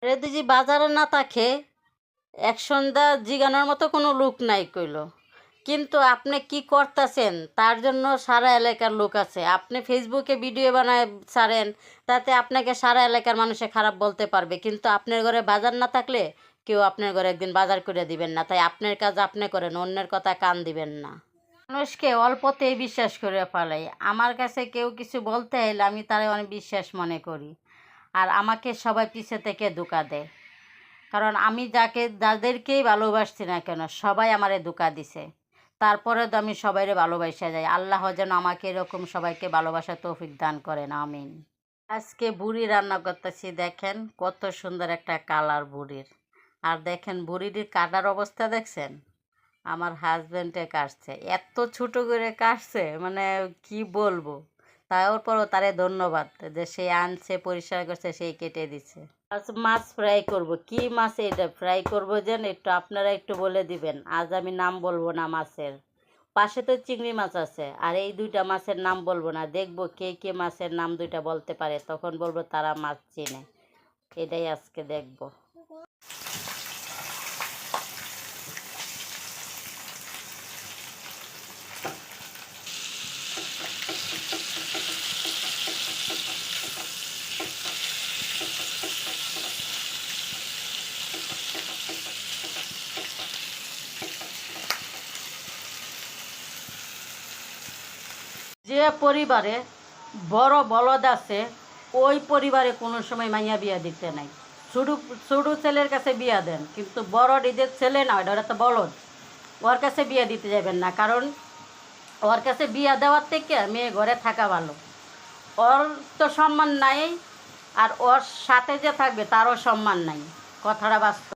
রেদি যে বাজারে না থাকে এক সন্ধ্যা জিগানোর মতো কোনো লোক নাই কইল, কিন্তু আপনি কি করতেছেন তার জন্য সারা এলাকার লোক আছে। আপনি ফেসবুকে ভিডিও বানায় ছাড়েন, তাতে আপনাকে সারা এলাকার মানুষে খারাপ বলতে পারবে, কিন্তু আপনার ঘরে বাজার না থাকলে কেউ আপনার ঘরে একদিন বাজার করে দিবেন না। তাই আপনার কাজ আপনি করেন, অন্যের কথা কান দিবেন না। মানুষকে অল্পতেই বিশ্বাস করে ফেলাই। আমার কাছে কেউ কিছু বলতে এলে আমি তারে অনেক বিশ্বাস মনে করি, আর আমাকে সবাই পিছে থেকে ধোঁকা দেয়। কারণ আমি যাদেরকেই ভালোবাসছি না কেন সবাই আমারে ধোঁকা দিছে, তারপরে তো আমি সবাইরে ভালোবাসা যাই। আল্লাহ যেন আমাকে এরকম সবাইকে ভালোবাসার তৌফিক দান করেন, আমিন। আজকে বুড়ি রান্না করতেছি, দেখেন কত সুন্দর একটা কালার বুড়ির। আর দেখেন বুড়ির কাটার অবস্থা দেখছেন, আমার হাজব্যান্ডে কাটছে, এত ছোট করে কাটছে, মানে কি বলবো। তারপরও তারে ধন্যবাদ যে সে আনছে, পরিষ্কার করছে, সেই কেটে দিচ্ছে। আজ মাছ ফ্রাই করব। কি মাছ এটা ফ্রাই করব যেন একটু আপনারা একটু বলে দিবেন। আজ আমি নাম বলবো না মাছের, পাশে তো চিংড়ি মাছ আছে, আর এই দুইটা মাছের নাম বলবো না। দেখবো কে কে মাছের নাম দুইটা বলতে পারে, তখন বলবো তারা মাছ চিনে। এটাই আজকে দেখবো। যে পরিবারে বড় বলদ আছে ওই পরিবারে কোনো সময় মাইয়া বিয়া দিতে নাই। ছোটো ছোটো ছেলের কাছে বিয়া দেন, কিন্তু বড় নিজের ছেলে না, ওটা তো বলদ, ওর কাছে বিয়া দিতে যাবেন না। কারণ ওর কাছে বিয়া দেওয়ার থেকে মেয়ে ঘরে থাকা ভালো। ওর তো সম্মান নাই, আর ওর সাথে যে থাকবে তারও সম্মান নাই। কথাটা বাস্তব।